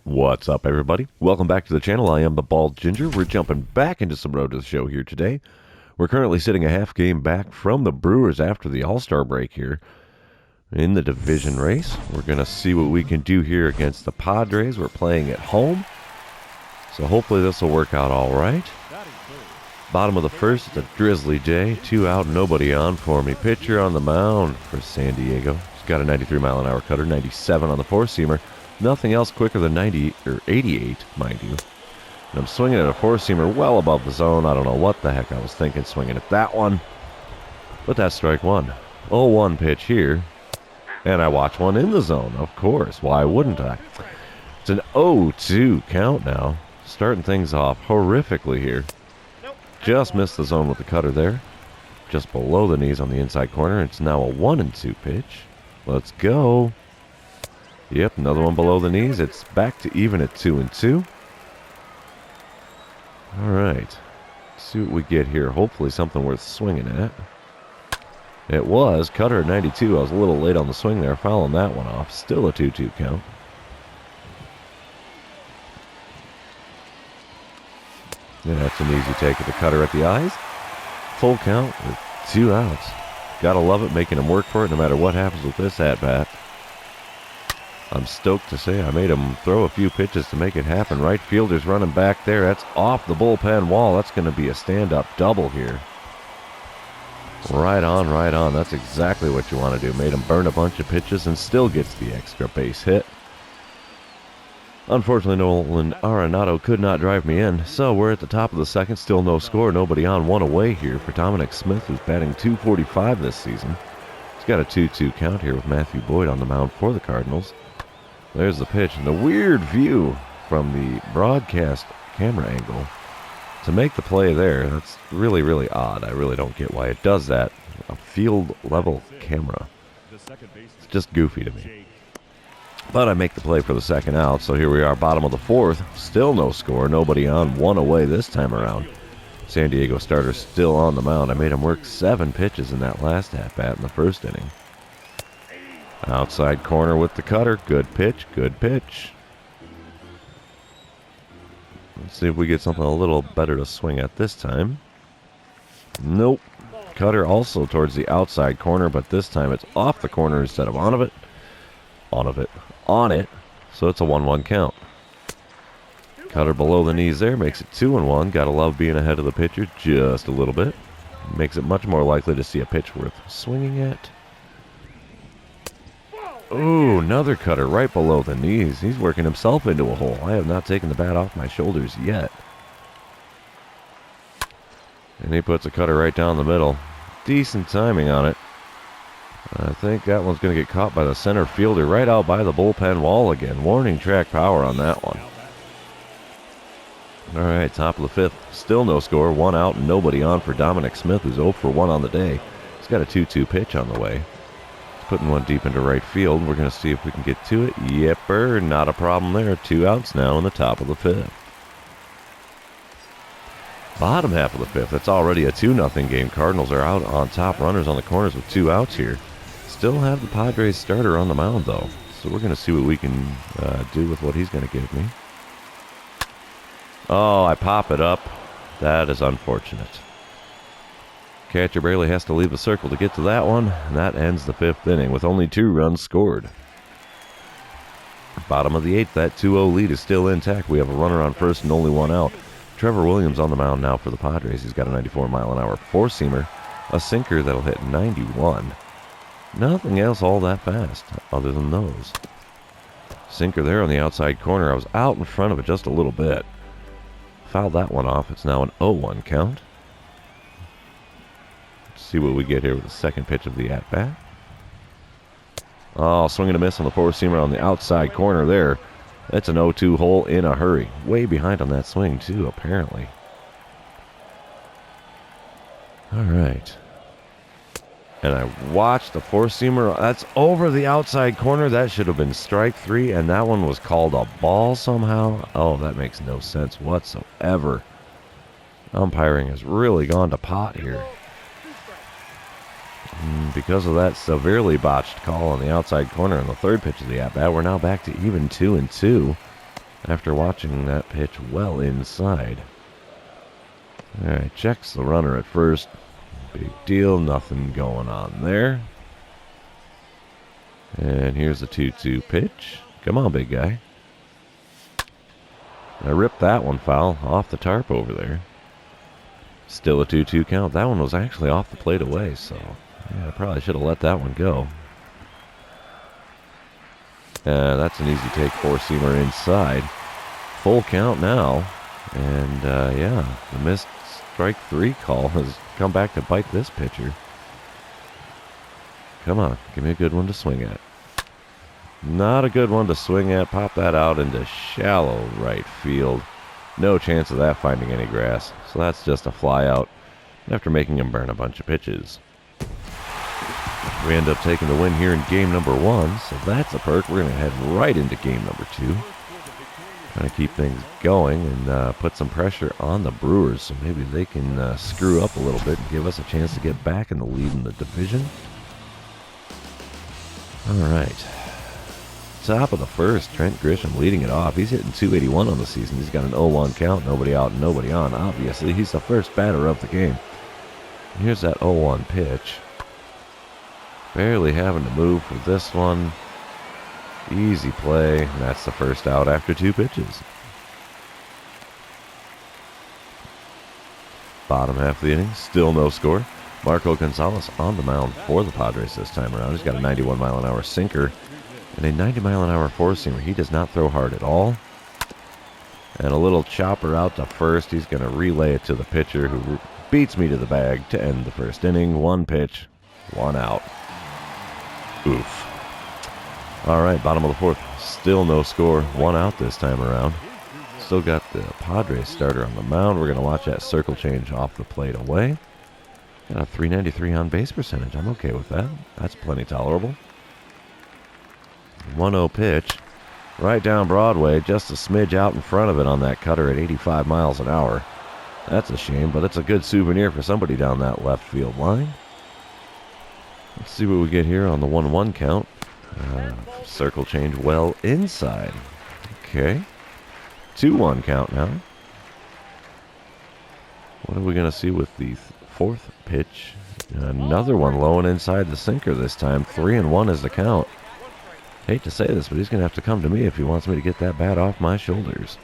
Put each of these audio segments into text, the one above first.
What's up, everybody? Welcome back to the channel. I am the Bald Ginger. We're jumping back into some Road to the Show here today. We're currently sitting a half game back from the Brewers after the All-Star break here in the division race. We're going to see what we can do here against the Padres. We're playing at home, so hopefully this will work out all right. Bottom of the first, it's a drizzly day. 2 out, nobody on for me. Pitcher on the mound for San Diego. He's got a 93-mile-an-hour cutter, 97 on the four-seamer. Nothing else quicker than 90 or 88, mind you. And I'm swinging at a four-seamer well above the zone. I don't know what the heck I was thinking swinging at that one. But that's strike one. 0-1 pitch here. And I watch one in the zone, of course. Why wouldn't I? It's an 0-2 count now. Starting things off horrifically here. Just missed the zone with the cutter there. Just below the knees on the inside corner. It's now a 1-2 pitch. Let's go. Yep, another one below the knees. It's back to even at 2-2. All right. Let's see what we get here. Hopefully something worth swinging at. It was. Cutter at 92. I was a little late on the swing there. Fouling that one off. Still a 2-2 count. Yeah, that's an easy take with the cutter at the eyes. Full count with 2 outs. Gotta love it, making him work for it no matter what happens with this at-bat. I'm stoked to say I made him throw a few pitches to make it happen. Right fielder's running back there. That's off the bullpen wall. That's going to be a stand-up double here. Right on, right on. That's exactly what you want to do. Made him burn a bunch of pitches and still gets the extra base hit. Unfortunately, Nolan Arenado could not drive me in, so we're at the top of the second. Still no score. Nobody on. One away here for Dominic Smith, who's batting .245 this season. He's got a 2-2 count here with Matthew Boyd on the mound for the Cardinals. There's the pitch, and the weird view from the broadcast camera angle to make the play there. That's really, really odd. I really don't get why it does that. A field-level camera. It's just goofy to me. But I make the play for the second out, so here we are, bottom of the fourth. Still no score, nobody on, one away this time around. San Diego starter still on the mound. I made him work 7 pitches in that last at-bat in the first inning. Outside corner with the cutter. Good pitch, good pitch. Let's see if we get something a little better to swing at this time. Nope. Cutter also towards the outside corner, but this time it's off the corner instead of on it. On it. So it's a 1-1 count. Cutter below the knees there makes it 2-1. Gotta love being ahead of the pitcher just a little bit. Makes it much more likely to see a pitch worth swinging at. Ooh, another cutter right below the knees. He's working himself into a hole. I have not taken the bat off my shoulders yet. And he puts a cutter right down the middle. Decent timing on it. I think that one's going to get caught by the center fielder right out by the bullpen wall again. Warning track power on that one. All right, top of the fifth. Still no score. 1 out and nobody on for Dominic Smith, who's 0 for 1 on the day. He's got a 2-2 pitch on the way. Putting one deep into right field. We're going to see if we can get to it. Yepper, not a problem there. 2 outs now in the top of the fifth. Bottom half of the fifth. It's already a 2-0 game. Cardinals are out on top. Runners on the corners with 2 outs here. Still have the Padres starter on the mound, though. So we're going to see what we can do with what he's going to give me. Oh, I pop it up. That is unfortunate. Catcher barely has to leave the circle to get to that one, and that ends the 5th inning with only 2 runs scored. Bottom of the 8th, that 2-0 lead is still intact. We have a runner on first and only 1 out. Trevor Williams on the mound now for the Padres. He's got a 94-mile-an-hour four-seamer, a sinker that'll hit 91. Nothing else all that fast other than those. Sinker there on the outside corner. I was out in front of it just a little bit. Fouled that one off. It's now an 0-1 count. See what we get here with the second pitch of the at-bat. Oh, swing and a miss on the four-seamer on the outside corner there. That's an 0-2 hole in a hurry. Way behind on that swing, too, apparently. All right. And I watched the four-seamer. That's over the outside corner. That should have been strike 3, and that one was called a ball somehow. Oh, that makes no sense whatsoever. Umpiring has really gone to pot here. Because of that severely botched call on the outside corner in the third pitch of the at-bat, we're now back to even 2-2. after watching that pitch well inside. Alright, checks the runner at first. Big deal, nothing going on there. And here's the 2-2 pitch. Come on, big guy. I ripped that one foul off the tarp over there. Still a 2-2 count. That one was actually off the plate away, so yeah, I probably should have let that one go. That's an easy take, four-seamer inside. Full count now. And yeah, the missed strike 3 call has come back to bite this pitcher. Come on, give me a good one to swing at. Not a good one to swing at. Pop that out into shallow right field. No chance of that finding any grass. So that's just a fly out after making him burn a bunch of pitches. We end up taking the win here in game number 1. So that's a perk. We're going to head right into game number 2. Trying to keep things going and put some pressure on the Brewers. So maybe they can screw up a little bit and give us a chance to get back in the lead in the division. All right. Top of the first, Trent Grisham leading it off. He's hitting 281 on the season. He's got an 0-1 count, nobody out, nobody on. Obviously, he's the first batter of the game. And here's that 0-1 pitch. Barely having to move for this one. Easy play. And that's the first out after 2 pitches. Bottom half of the inning, still no score. Marco Gonzalez on the mound for the Padres this time around. He's got a 91-mile-an-hour sinker and a 90-mile-an-hour four-seamer. He does not throw hard at all. And a little chopper out to first. He's going to relay it to the pitcher, who beats me to the bag to end the first inning. 1 pitch, 1 out. Oof. All right, bottom of the 4th. Still no score. 1 out this time around. Still got the Padres starter on the mound. We're going to watch that circle change off the plate away. Got a 393 on base percentage. I'm okay with that. That's plenty tolerable. 1-0 pitch. Right down Broadway. Just a smidge out in front of it on that cutter at 85 miles an hour. That's a shame, but it's a good souvenir for somebody down that left field line. Let's see what we get here on the 1-1 count. Circle change well inside. Okay. 2-1 count now. What are we going to see with the 4th pitch? Another one low and inside the sinker this time. 3-1 is the count. Hate to say this, but he's going to have to come to me if he wants me to get that bat off my shoulders.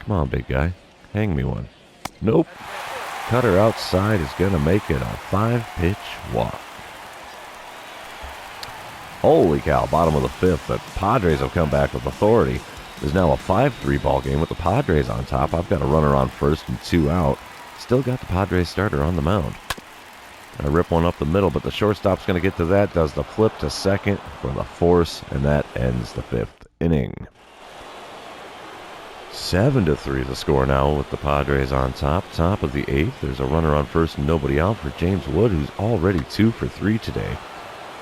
Come on, big guy. Hang me one. Nope. Cutter outside is going to make it a 5-pitch walk. Holy cow, bottom of the 5th. The Padres have come back with authority. There's now a 5-3 ball game with the Padres on top. I've got a runner on first and 2 out. Still got the Padres starter on the mound. I rip one up the middle, but the shortstop's going to get to that. Does the flip to second for the force, and that ends the 5th inning. 7-3 the score now with the Padres on top. Top of the 8th. There's a runner on first and nobody out for James Wood, who's already 2 for 3 today.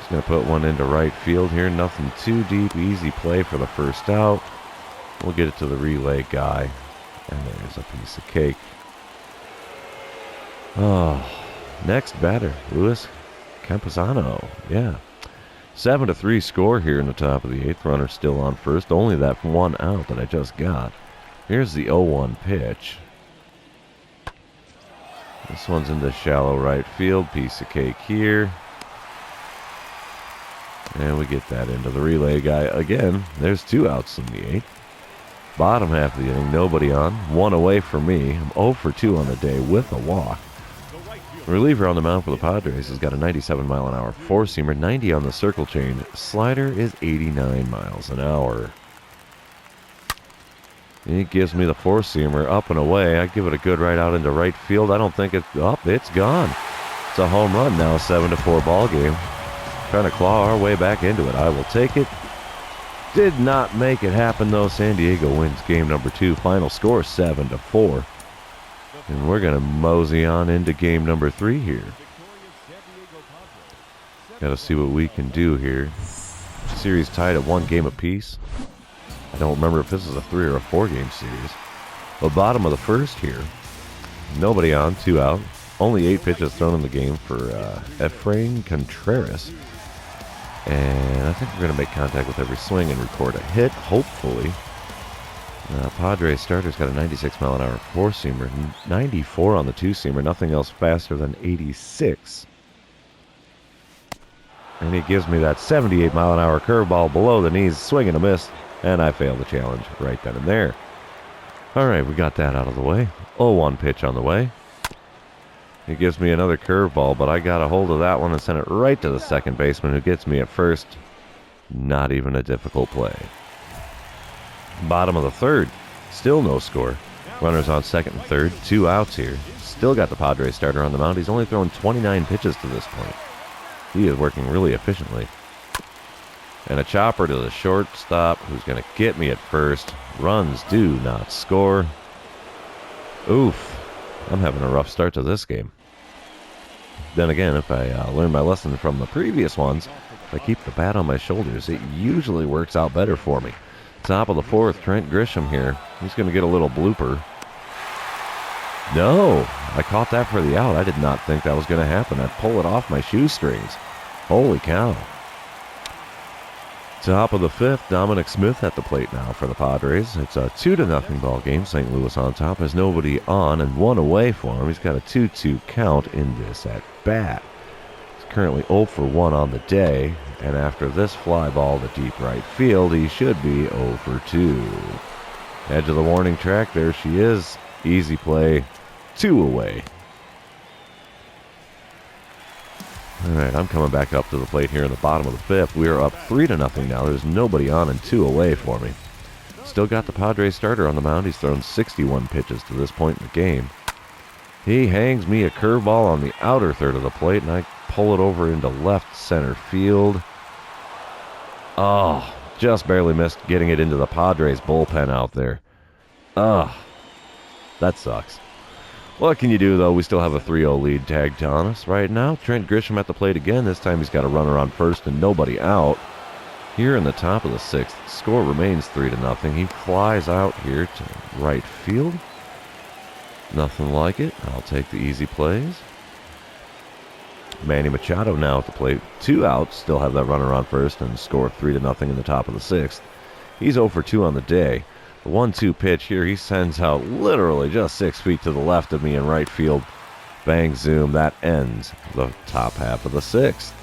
He's going to put one into right field here. Nothing too deep. Easy play for the first out. We'll get it to the relay guy. And there's a piece of cake. Oh, next batter, Luis Campusano. Yeah. 7-3 score here in the top of the 8th. Runner still on first. Only that 1 out that I just got. Here's the 0-1 pitch. This one's into shallow right field. Piece of cake here. And we get that into the relay guy again. There's 2 outs in the 8th. Bottom half of the inning, nobody on. 1 away for me. I'm 0 for 2 on the day with a walk. The reliever on the mound for the Padres has got a 97-mile-an-hour four-seamer, 90 on the circle change. Slider is 89 miles an hour. He gives me the four-seamer up and away. I give it a good right out into right field. I don't think it's up. It's gone. It's a home run now, 7-4 ball game. Trying to claw our way back into it. I will take it. Did not make it happen, though. San Diego wins game number 2. Final score, 7-4. And we're going to mosey on into game number 3 here. Got to see what we can do here. Series tied at 1 game apiece. I don't remember if this is a 3 or a 4 game series. But bottom of the first here. Nobody on, 2 out. Only 8 pitches thrown in the game for Efrain Contreras. And I think we're going to make contact with every swing and record a hit, hopefully. Padres starter's got a 96-mile-an-hour four-seamer, 94 on the two-seamer, nothing else faster than 86. And he gives me that 78-mile-an-hour curveball below the knees, swing and a miss, and I fail the challenge right then and there. All right, we got that out of the way. 0-1 pitch on the way. He gives me another curveball, but I got a hold of that one and sent it right to the second baseman, who gets me at first. Not even a difficult play. Bottom of the third, still no score. Runners on second and third, 2 outs here. Still got the Padres starter on the mound. He's only thrown 29 pitches to this point. He is working really efficiently. And a chopper to the shortstop, who's going to get me at first. Runs do not score. Oof. I'm having a rough start to this game. Then again, if I learn my lesson from the previous ones, if I keep the bat on my shoulders, it usually works out better for me. Top of the fourth, Trent Grisham here. He's going to get a little blooper. No, I caught that for the out. I did not think that was going to happen. I'd pull it off my shoestrings. Holy cow. Top of the fifth, Dominic Smith at the plate now for the Padres. It's a 2-0 ball game. St. Louis on top. There's nobody on and 1 away for him. He's got a 2-2 count in this at bat. He's currently 0 for 1 on the day. And after this fly ball to deep right field, he should be 0 for 2. Edge of the warning track. There she is. Easy play. 2 away. All right, I'm coming back up to the plate here in the bottom of the fifth. We are up 3-0 now. There's nobody on and 2 away for me. Still got the Padres starter on the mound. He's thrown 61 pitches to this point in the game. He hangs me a curveball on the outer third of the plate, and I pull it over into left center field. Oh, just barely missed getting it into the Padres bullpen out there. Oh, that sucks. What can you do, though? We still have a 3-0 lead tagged on us right now. Trent Grisham at the plate again. This time he's got a runner on first and nobody out. Here in the top of the sixth, score remains 3-0. He flies out here to right field. Nothing like it. I'll take the easy plays. Manny Machado now at the plate. 2 outs. Still have that runner on first and score 3-0 in the top of the sixth. He's 0 for 2 on the day. The 1-2 pitch here, he sends out literally just 6 feet to the left of me in right field. Bang, zoom, that ends the top half of the sixth.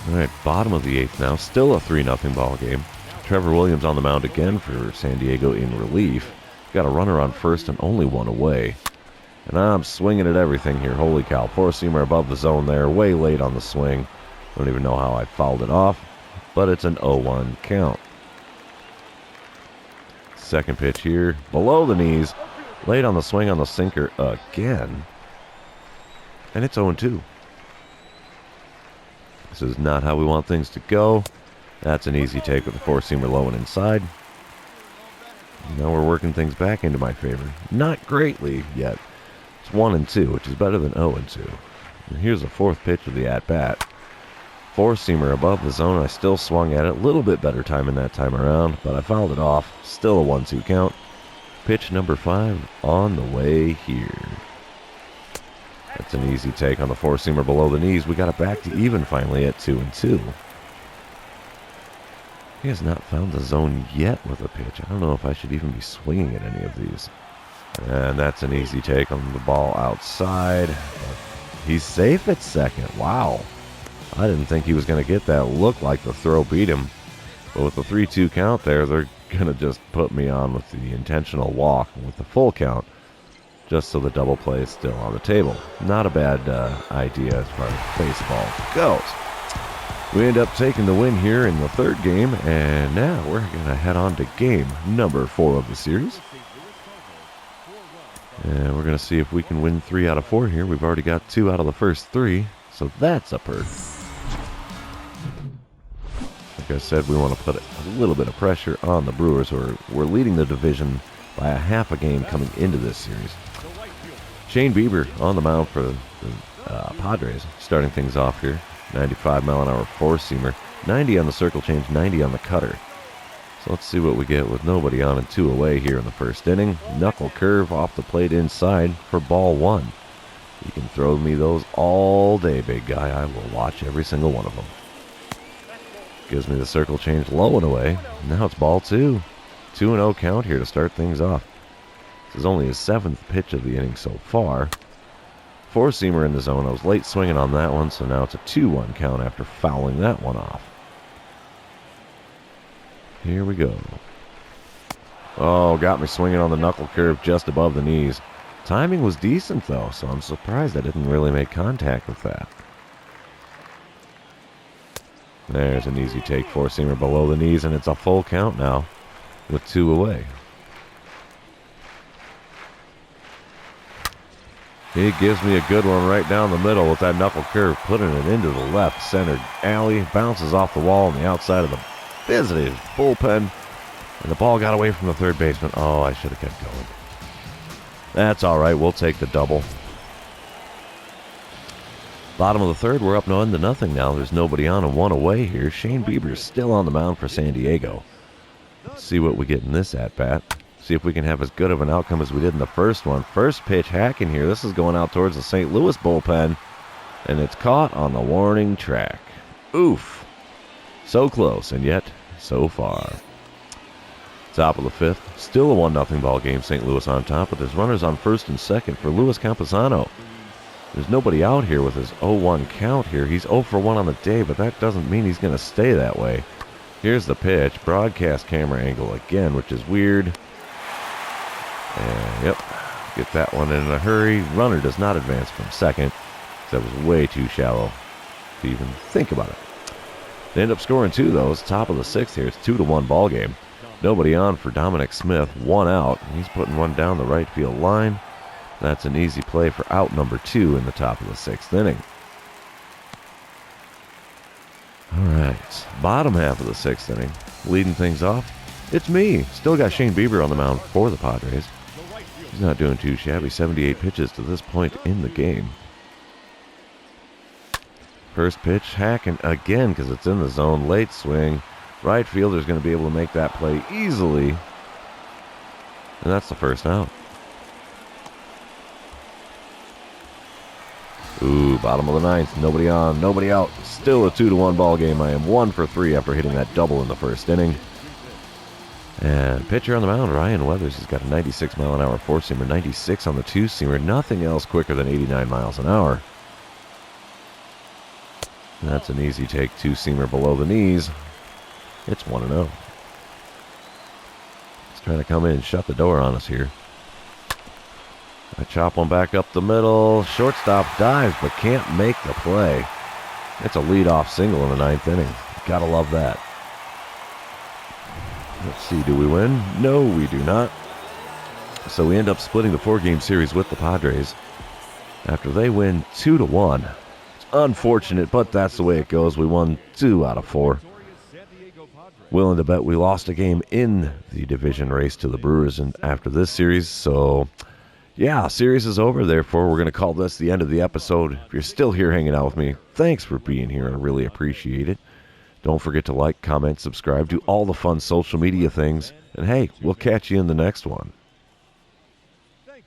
All right, bottom of the eighth now, still a 3-0 ball game. Trevor Williams on the mound again for San Diego in relief. Got a runner on first and only 1 away. And I'm swinging at everything here. Holy cow, four-seamer above the zone there, way late on the swing. Don't even know how I fouled it off, but it's an 0-1 count. Second pitch here, below the knees, late on the swing on the sinker again. And it's 0-2. This is not how we want things to go. That's an easy take with the four-seamer low and inside. Now we're working things back into my favor. Not greatly yet. It's 1-2, which is better than 0-2. And here's the fourth pitch of the at-bat. Four-seamer above the zone. I still swung at it. A little bit better timing that time around, but I fouled it off. Still a 1-2 count. Pitch number 5 on the way here. That's an easy take on the four-seamer below the knees. We got it back to even finally at 2-2. He has not found the zone yet with a pitch. I don't know if I should even be swinging at any of these. And that's an easy take on the ball outside. He's safe at second. Wow. I didn't think he was going to get that. Looked like the throw beat him. But with the 3-2 count there, they're going to just put me on with the intentional walk with the full count, just so the double play is still on the table. Not a bad idea as far as baseball goes. We end up taking the win here in the third game, and now we're going to head on to game number 4 of the series. And we're going to see if we can win 3 out of 4 here. We've already got 2 out of the first 3, so that's a perk. Like I said, we want to put a little bit of pressure on the Brewers, who we're leading the division by a half a game coming into this series. Shane Bieber on the mound for the Padres, starting things off here. 95-mile-an-hour four-seamer, 90 on the circle change, 90 on the cutter. So let's see what we get with nobody on and 2 away here in the first inning. Knuckle curve off the plate inside for ball 1. You can throw me those all day, big guy. I will watch every single one of them. Gives me the circle change low and away. Now it's ball 2. 2-0 count here to start things off. This is only his 7th pitch of the inning so far. 4-seamer in the zone. I was late swinging on that one, so now it's a 2-1 count after fouling that one off. Here we go. Oh, got me swinging on the knuckle curve just above the knees. Timing was decent, though, so I'm surprised I didn't really make contact with that. There's an easy take, 4-seamer below the knees, and it's a full count now with 2 away. He gives me a good one right down the middle with that knuckle curve, putting it into the left centered alley. Bounces off the wall on the outside of the visitor's bullpen, and the ball got away from the third baseman. Oh, I should have kept going. That's all right. We'll take the double. Bottom of the third, we're up 1-0 now. There's nobody on and 1 away here. Shane Bieber's still on the mound for San Diego. Let's see what we get in this at-bat. See if we can have as good of an outcome as we did in the first one. First pitch hacking here. This is going out towards the St. Louis bullpen, and it's caught on the warning track. Oof. So close, and yet so far. Top of the 5th. Still a 1-0 ball game. St. Louis on top, but there's runners on first and second for Luis Camposano. There's nobody out here with his 0-1 count here. He's 0 for 1 on the day, but that doesn't mean he's going to stay that way. Here's the pitch. Broadcast camera angle again, which is weird. And, yep, get that one in a hurry. Runner does not advance from second. That was way too shallow to even think about it. They end up scoring 2, though. It's top of the 6th here. It's 2-1 ball game. Nobody on for Dominic Smith. 1 out. He's putting one down the right field line. That's an easy play for out number 2 in the top of the 6th inning. All right, bottom half of the 6th inning. Leading things off, it's me. Still got Shane Bieber on the mound for the Padres. He's not doing too shabby. 78 pitches to this point in the game. First pitch, hacking again because it's in the zone. Late swing. Right fielder's going to be able to make that play easily. And that's the first out. Ooh, bottom of the 9th. Nobody on, nobody out. Still a 2-1 ball game. I am 1 for 3 after hitting that double in the first inning. And pitcher on the mound, Ryan Weathers. He's got a 96-mile-an-hour 4-seamer, 96 on the 2-seamer. Nothing else quicker than 89 miles an hour. That's an easy take, 2-seamer below the knees. It's 1-0. He's trying to come in and shut the door on us here. I chop one back up the middle. Shortstop dives, but can't make the play. It's a leadoff single in the 9th inning. Gotta love that. Let's see, do we win? No, we do not. So we end up splitting the 4-game series with the Padres after they win 2-1. It's unfortunate, but that's the way it goes. We won 2 out of 4. Willing to bet we lost a game in the division race to the Brewers and after this series, so yeah, series is over. Therefore, we're going to call this the end of the episode. If you're still here hanging out with me, thanks for being here. I really appreciate it. Don't forget to like, comment, subscribe, do all the fun social media things. And hey, we'll catch you in the next one.